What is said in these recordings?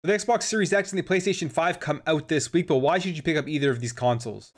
The Xbox Series X and the PlayStation 5 come out this week, but why should you pick up either of these consoles?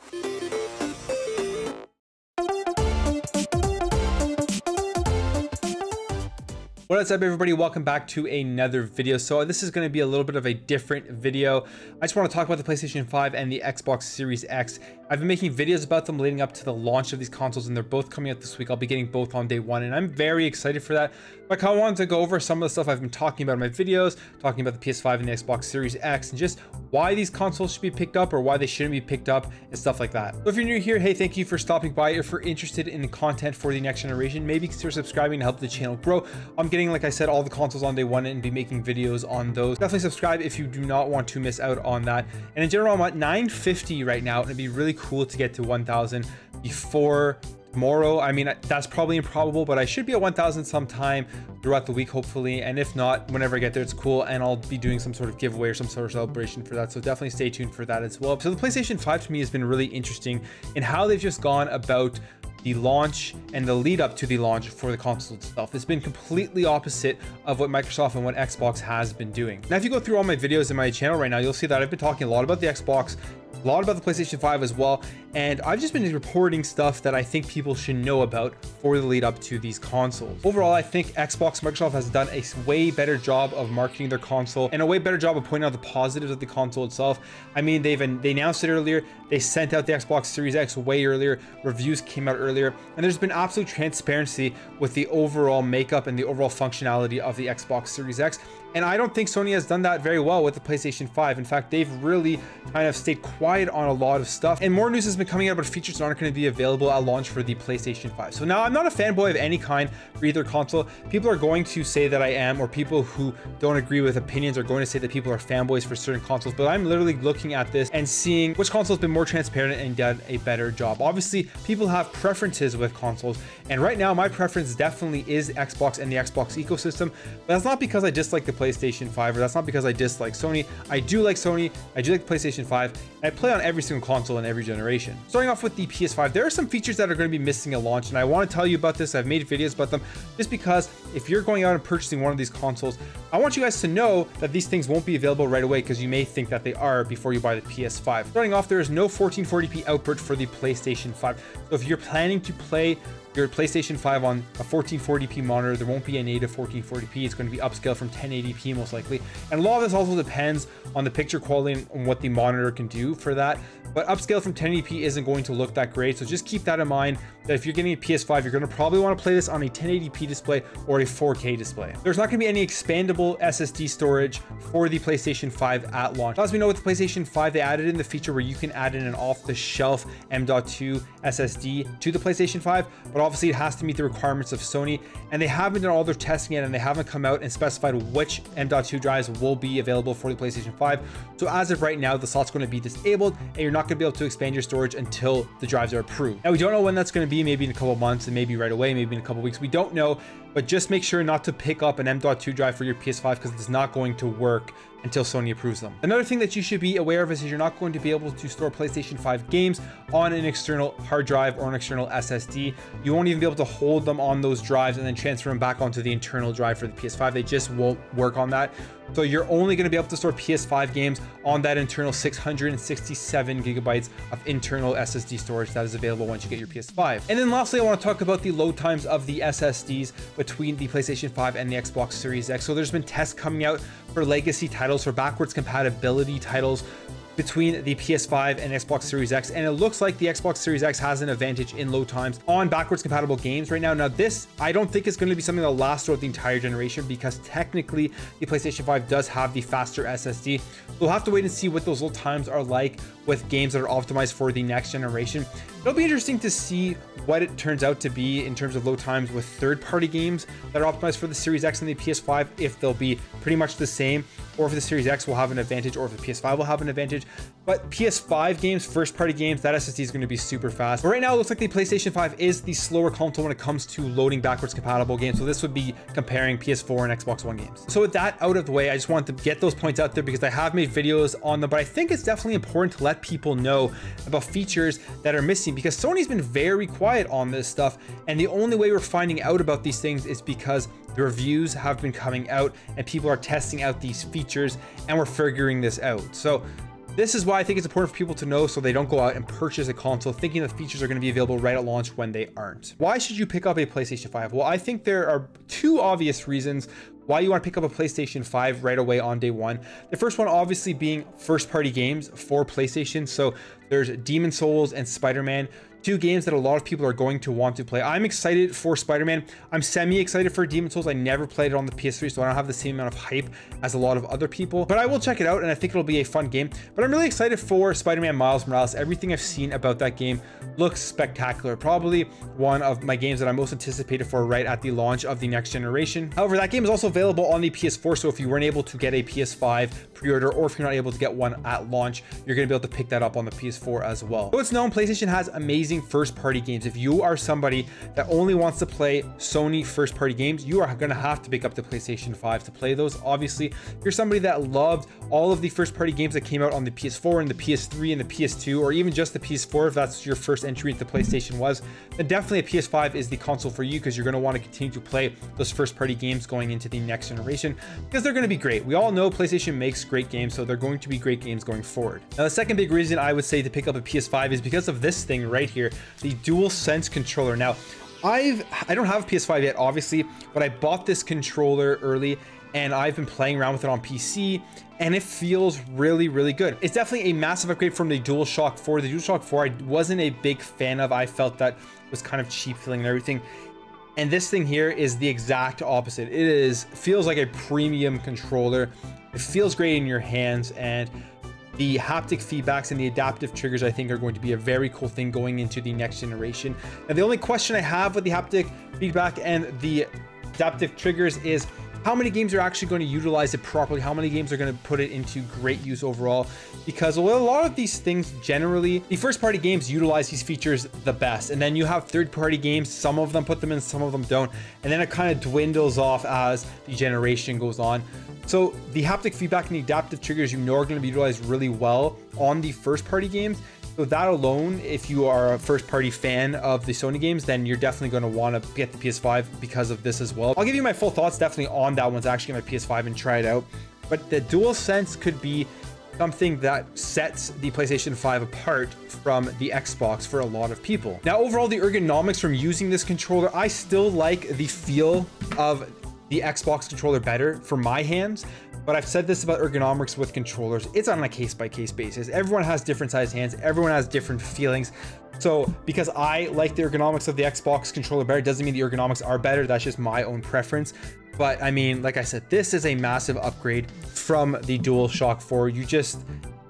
What is up, everybody? Welcome back to another video. So this is going to be a little bit of a different video. I just want to talk about the PlayStation 5 and the Xbox Series X. I've been making videos about them leading up to the launch of these consoles, and they're both coming out this week. I'll be getting both on day one, and I'm very excited for that. I kind of wanted to go over some of the stuff I've been talking about in my videos, talking about the PS5 and the Xbox Series X, and just why these consoles should be picked up or why they shouldn't be picked up and stuff like that. So if you're new here, hey, thank you for stopping by. If you're interested in the content for the next generation, maybe consider subscribing to help the channel grow. I'm getting, like I said, all the consoles on day one and be making videos on those. Definitely subscribe if you do not want to miss out on that. And in general, I'm at 950 right now, and it'd be really cool to get to 1000 before tomorrow. I mean, that's probably improbable, but I should be at 1000 sometime throughout the week, hopefully. And if not, whenever I get there, it's cool. And I'll be doing some sort of giveaway or some sort of celebration for that. So definitely stay tuned for that as well. So the PlayStation 5 to me has been really interesting in how they've just gone about the launch and the lead up to the launch for the console itself. It's been completely opposite of what Microsoft and what Xbox has been doing. Now, if you go through all my videos in my channel right now, you'll see that I've been talking a lot about the Xbox, a lot about the PlayStation 5 as well, and I've just been reporting stuff that I think people should know about for the lead up to these consoles. Overall, I think Xbox, Microsoft has done a way better job of marketing their console and a way better job of pointing out the positives of the console itself. I mean, they announced it earlier, they sent out the Xbox Series X way earlier, reviews came out earlier, and there's been absolute transparency with the overall makeup and the overall functionality of the Xbox Series X. And I don't think Sony has done that very well with the PlayStation 5. In fact, they've really kind of stayed quiet on a lot of stuff. And more news has been coming out about features that aren't going to be available at launch for the PlayStation 5. So now I'm not a fanboy of any kind for either console. People are going to say that I am, or people who don't agree with opinions are going to say that people are fanboys for certain consoles. But I'm literally looking at this and seeing which console has been more transparent and done a better job. Obviously, people have preferences with consoles. And right now, my preference definitely is Xbox and the Xbox ecosystem. But that's not because I dislike the PlayStation 5, or that's not because I dislike Sony. I do like Sony, I do like the PlayStation 5, and I play on every single console in every generation. Starting off with the PS5, there are some features that are going to be missing at launch, and I want to tell you about this. I've made videos about them just because if you're going out and purchasing one of these consoles, I want you guys to know that these things won't be available right away, because you may think that they are before you buy the PS5. Starting off, there is no 1440p output for the PlayStation 5. So if you're planning to play your PlayStation 5 on a 1440p monitor, there won't be a native 1440p. It's going to be upscaled from 1080p most likely. And a lot of this also depends on the picture quality and what the monitor can do for that. But upscale from 1080p isn't going to look that great. So just keep that in mind, that if you're getting a PS5, you're going to probably want to play this on a 1080p display or a 4K display. There's not going to be any expandable SSD storage for the PlayStation 5 at launch. As we know, with the PlayStation 5, they added in the feature where you can add in an off-the-shelf M.2 SSD to the PlayStation 5, but obviously it has to meet the requirements of Sony, and they haven't done all their testing yet, and they haven't come out and specified which M.2 drives will be available for the PlayStation 5. So as of right now, the slot's going to be disabled, and you're not going to be able to expand your storage until the drives are approved. Now, we don't know when that's going to be, maybe in a couple of months, and maybe right away, maybe in a couple of weeks. We don't know, but just make sure not to pick up an M.2 drive for your PS5, because it's not going to work until Sony approves them. Another thing that you should be aware of is you're not going to be able to store PlayStation 5 games on an external hard drive or an external SSD. You won't even be able to hold them on those drives and then transfer them back onto the internal drive for the PS5. They just won't work on that. So you're only going to be able to store PS5 games on that internal 667 gigabytes of internal SSD storage that is available once you get your PS5. And then lastly, I want to talk about the load times of the SSDs between the PlayStation 5 and the Xbox Series X. So there's been tests coming out for legacy titles, for backwards compatibility titles between the PS5 and Xbox Series X, and it looks like the Xbox Series X has an advantage in load times on backwards compatible games right now. Now, this I don't think is going to be something that'll last throughout the entire generation, because technically the PlayStation 5 does have the faster SSD. We'll have to wait and see what those load times are like with games that are optimized for the next generation. It'll be interesting to see what it turns out to be in terms of load times with third-party games that are optimized for the Series X and the PS5, if they'll be pretty much the same, or if the Series X will have an advantage, or if the PS5 will have an advantage. But PS5 games, first-party games, that SSD is going to be super fast. But right now, it looks like the PlayStation 5 is the slower console when it comes to loading backwards compatible games. So this would be comparing PS4 and Xbox One games. So with that out of the way, I just wanted to get those points out there because I have made videos on them, but I think it's definitely important to let people know about features that are missing, because Sony's been very quiet on this stuff, and the only way we're finding out about these things is because the reviews have been coming out and people are testing out these features, and we're figuring this out. So this is why I think it's important for people to know, so they don't go out and purchase a console thinking the features are going to be available right at launch when they aren't. Why should you pick up a PlayStation 5? Well, I think there are two obvious reasons why you want to pick up a PlayStation 5 right away on day one. The first one obviously being first party games for PlayStation. So there's Demon's Souls and Spider-Man, two games that a lot of people are going to want to play. I'm excited for Spider-Man. I'm semi-excited for Demon's Souls. I never played it on the PS3, so I don't have the same amount of hype as a lot of other people, but I will check it out, and I think it'll be a fun game. But I'm really excited for Spider-Man Miles Morales. Everything I've seen about that game looks spectacular. Probably one of my games that I'm most anticipated for right at the launch of the next generation. However, that game is also available on the PS4, so if you weren't able to get a PS5 pre-order, or if you're not able to get one at launch, you're going to be able to pick that up on the PS4 as well. So it's known PlayStation has amazing first-party games. If you are somebody that only wants to play Sony first-party games, you are going to have to pick up the PlayStation 5 to play those. Obviously, if you're somebody that loved all of the first-party games that came out on the PS4 and the PS3 and the PS2, or even just the PS4, if that's your first entry into PlayStation was, then definitely a PS5 is the console for you, because you're going to want to continue to play those first-party games going into the next generation, because they're going to be great. We all know PlayStation makes great games, so they're going to be great games going forward. Now, the second big reason I would say to pick up a PS5 is because of this thing right here, the DualSense controller. Now, I don't have a PS5 yet, obviously, but I bought this controller early, and I've been playing around with it on PC, and it feels really, really good. It's definitely a massive upgrade from the DualShock 4. The DualShock 4 I wasn't a big fan of. I felt that was kind of cheap feeling and everything. And this thing here is the exact opposite. It feels like a premium controller. It feels great in your hands, and the haptic feedbacks and the adaptive triggers I think are going to be a very cool thing going into the next generation. Now, the only question I have with the haptic feedback and the adaptive triggers is how many games are actually going to utilize it properly, how many games are going to put it into great use overall, because well, a lot of these things, generally the first party games utilize these features the best, and then you have third party games, some of them put them in, some of them don't, and then it kind of dwindles off as the generation goes on. So the haptic feedback and the adaptive triggers, you know, are going to be utilized really well on the first party games. So that alone, if you are a first party fan of the Sony games, then you're definitely going to want to get the PS5 because of this as well. I'll give you my full thoughts definitely on that once I actually get my PS5 and try it out. But the DualSense could be something that sets the PlayStation 5 apart from the Xbox for a lot of people. Now, overall, the ergonomics from using this controller, I still like the feel of the Xbox controller better for my hands. But I've said this about ergonomics with controllers, it's on a case-by-case basis. Everyone has different sized hands, everyone has different feelings. So because I like the ergonomics of the Xbox controller better, doesn't mean the ergonomics are better. That's just my own preference. But I mean, like I said, this is a massive upgrade from the DualShock 4.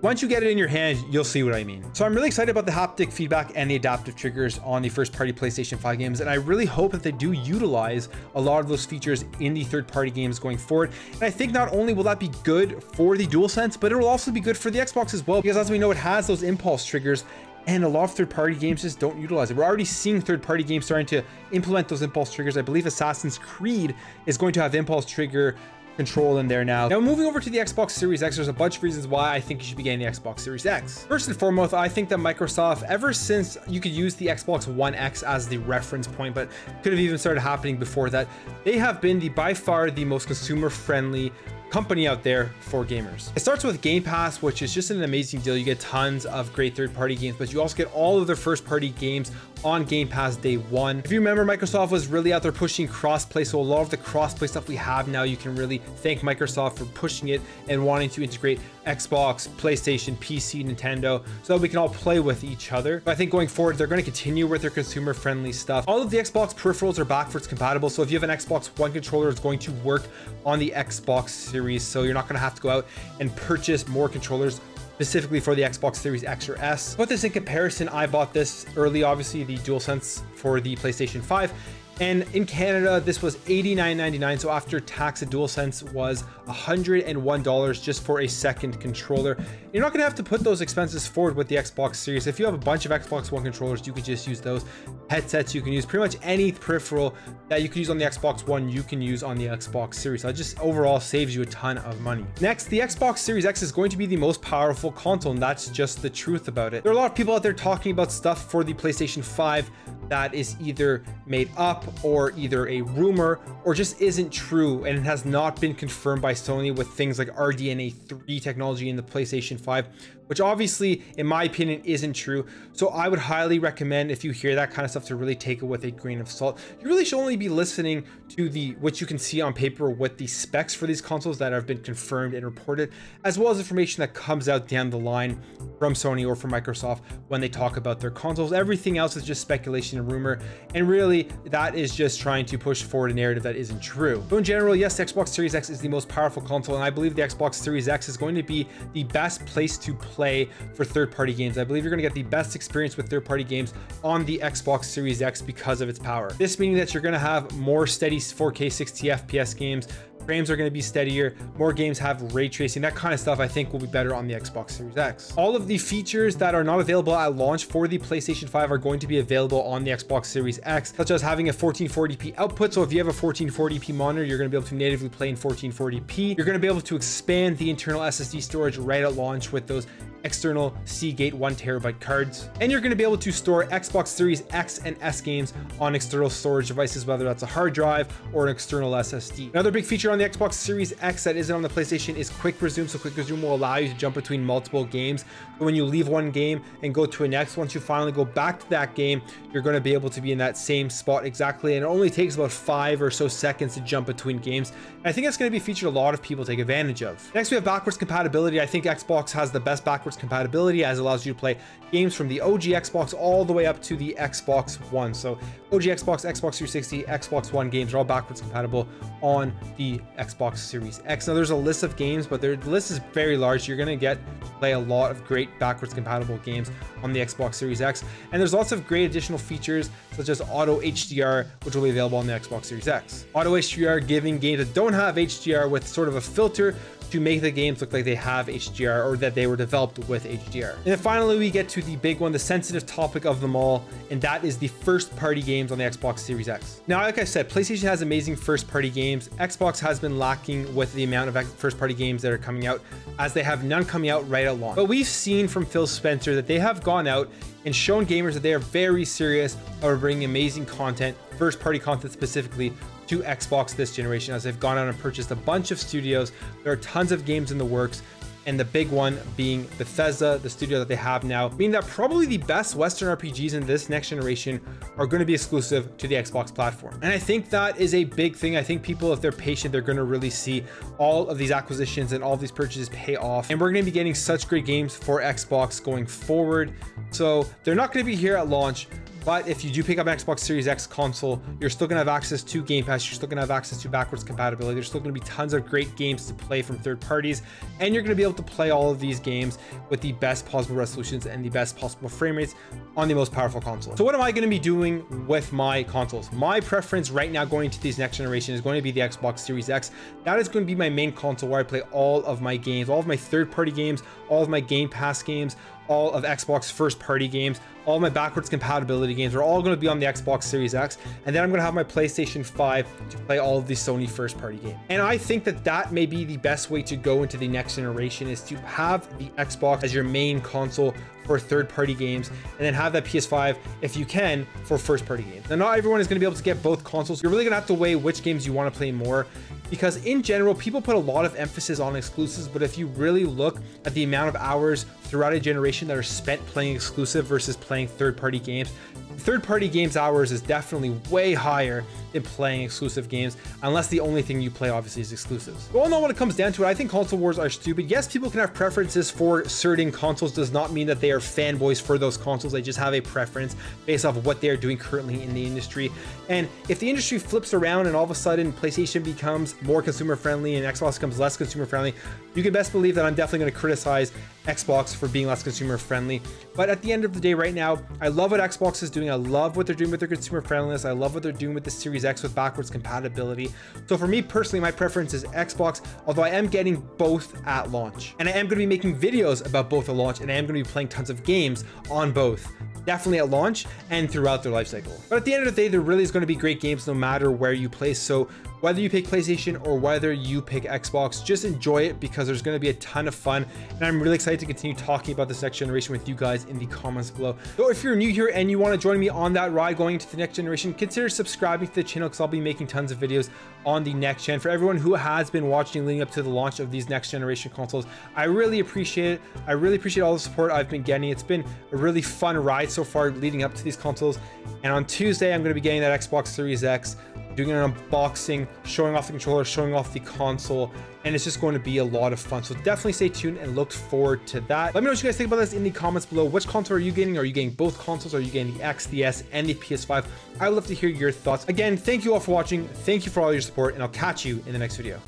Once you get it in your hand, you'll see what I mean. So I'm really excited about the haptic feedback and the adaptive triggers on the first party PlayStation 5 games. And I really hope that they do utilize a lot of those features in the third party games going forward. And I think not only will that be good for the DualSense, but it will also be good for the Xbox as well, because as we know, it has those impulse triggers, and a lot of third-party games just don't utilize it. We're already seeing third-party games starting to implement those impulse triggers. I believe Assassin's Creed is going to have impulse trigger control in there now. Now, moving over to the Xbox Series X, there's a bunch of reasons why I think you should be getting the Xbox Series X. First and foremost, I think that Microsoft, ever since you could use the Xbox One X as the reference point, but could have even started happening before that, they have been by far the most consumer-friendly company out there for gamers. It starts with Game Pass, which is just an amazing deal. You get tons of great third-party games, but you also get all of their first-party games on Game Pass day one. If you remember, Microsoft was really out there pushing crossplay, so a lot of the crossplay stuff we have now, you can really thank Microsoft for pushing it and wanting to integrate Xbox, PlayStation, PC, Nintendo, so that we can all play with each other. But I think going forward, they're going to continue with their consumer-friendly stuff. All of the Xbox peripherals are backwards compatible, so if you have an Xbox One controller, it's going to work on the Xbox Series, so you're not going to have to go out and purchase more controllers specifically for the Xbox Series X or S. Put this in comparison, I bought this early, obviously the DualSense for the PlayStation 5, and in Canada this was $89.99, so after tax, the DualSense was $101 just for a second controller. You're not going to have to put those expenses forward with the Xbox Series. If you have a bunch of Xbox One controllers, you could just use those. Headsets, you can use pretty much any peripheral that you can use on the Xbox One, you can use on the Xbox Series. So that just overall saves you a ton of money. Next, the Xbox Series X is going to be the most powerful console, and that's just the truth about it. There are a lot of people out there talking about stuff for the PlayStation 5, that is either made up or either a rumor or just isn't true, and it has not been confirmed by Sony with things like RDNA 3 technology in the PlayStation 5, which obviously, in my opinion, isn't true. So I would highly recommend, if you hear that kind of stuff, to really take it with a grain of salt. You really should only be listening to what you can see on paper with the specs for these consoles that have been confirmed and reported, as well as information that comes out down the line from Sony or from Microsoft when they talk about their consoles. Everything else is just speculation and rumor, and really that is just trying to push forward a narrative that isn't true. So in general, yes, the Xbox Series X is the most powerful console, and I believe the Xbox Series X is going to be the best place to play for third-party games. I believe you're going to get the best experience with third-party games on the Xbox Series X because of its power. This meaning that you're going to have more steady 4K 60 FPS games, frames are going to be steadier, more games have ray tracing, that kind of stuff I think will be better on the Xbox Series X. All of the features that are not available at launch for the PlayStation 5 are going to be available on the Xbox Series X, such as having a 1440p output. So if you have a 1440p monitor, you're going to be able to natively play in 1440p. You're going to be able to expand the internal SSD storage right at launch with those external Seagate 1TB cards, and you're going to be able to store Xbox Series X and S games on external storage devices, whether that's a hard drive or an external SSD. Another big feature on the Xbox Series X that isn't on the PlayStation is Quick Resume. So Quick Resume will allow you to jump between multiple games. So when you leave one game and go to a next, once you finally go back to that game, you're going to be able to be in that same spot exactly, and it only takes about 5 or so seconds to jump between games. And I think that's going to be a feature a lot of people take advantage of. Next, we have backwards compatibility. I think Xbox has the best backwards compatibility, as it allows you to play games from the OG Xbox all the way up to the Xbox One. So OG Xbox, Xbox 360, Xbox One games are all backwards compatible on the Xbox Series X. Now there's a list of games, but the list is very large. You're going to get to play a lot of great backwards compatible games on the Xbox Series X. And there's lots of great additional features such as Auto HDR, which will be available on the Xbox Series X. Auto HDR giving games that don't have HDR with sort of a filter to make the games look like they have HDR, or that they were developed with HDR. And then finally, we get to the big one, the sensitive topic of them all, and that is the first-party games on the Xbox Series X. Now, like I said, PlayStation has amazing first-party games. Xbox has been lacking with the amount of first-party games that are coming out, as they have none coming out right at launch. But we've seen from Phil Spencer that they have gone out and shown gamers that they are very serious about bringing amazing content, first-party content specifically, to Xbox this generation, as they've gone out and purchased a bunch of studios. There are tons of games in the works, and the big one being Bethesda, the studio that they have now, meaning that probably the best Western RPGs in this next generation are going to be exclusive to the Xbox platform. And I think that is a big thing. I think people, if they're patient, they're going to really see all of these acquisitions and all of these purchases pay off. And we're going to be getting such great games for Xbox going forward. So they're not going to be here at launch, but if you do pick up an Xbox Series X console, you're still gonna have access to Game Pass, you're still gonna have access to backwards compatibility, there's still gonna be tons of great games to play from third parties, and you're gonna be able to play all of these games with the best possible resolutions and the best possible frame rates on the most powerful console. So what am I gonna be doing with my consoles? My preference right now going to these next generation is going to be the Xbox Series X. That is going to be my main console where I play all of my games, all of my third-party games, all of my Game Pass games, all of Xbox first-party games, all my backwards compatibility games are all going to be on the Xbox Series X, and then I'm going to have my PlayStation 5 to play all of the Sony first-party games. And I think that that may be the best way to go into the next generation, is to have the Xbox as your main console for third-party games, and then have that PS5, if you can, for first-party games. Now, not everyone is going to be able to get both consoles. You're really going to have to weigh which games you want to play more, because in general, people put a lot of emphasis on exclusives, but if you really look at the amount of hours throughout a generation that are spent playing exclusive versus playing third-party games, third-party games hours is definitely way higher than playing exclusive games, unless the only thing you play obviously is exclusives. Well, no, when it comes down to it, I think console wars are stupid. Yes, people can have preferences for certain consoles, does not mean that they are fanboys for those consoles. They just have a preference based off of what they're doing currently in the industry. And if the industry flips around and all of a sudden PlayStation becomes more consumer friendly and Xbox becomes less consumer friendly, you can best believe that I'm definitely going to criticize Xbox for being less consumer friendly. But at the end of the day, right now, I love what Xbox is doing. I love what they're doing with their consumer friendliness. I love what they're doing with the Series X with backwards compatibility. So for me personally, my preference is Xbox, although I am getting both at launch. And I am going to be making videos about both at launch, and I am going to be playing tons of games on both, definitely at launch and throughout their life cycle. But at the end of the day, there really is going to be great games no matter where you play. So whether you pick PlayStation or whether you pick Xbox, just enjoy it because there's going to be a ton of fun. And I'm really excited to continue talking about this next generation with you guys in the comments below. So if you're new here and you want to join me on that ride going into the next generation, consider subscribing to the channel because I'll be making tons of videos on the next gen. For everyone who has been watching leading up to the launch of these next generation consoles, I really appreciate it. I really appreciate all the support I've been getting. It's been a really fun ride so far leading up to these consoles. And on Tuesday, I'm going to be getting that Xbox Series X, doing an unboxing, showing off the controller, showing off the console, and it's just going to be a lot of fun. So definitely stay tuned and look forward to that. Let me know what you guys think about this in the comments below. Which console are you getting? Are you getting both consoles? Are you getting the X, the S, and the PS5? I would love to hear your thoughts. Again, thank you all for watching. Thank you for all your support, and I'll catch you in the next video.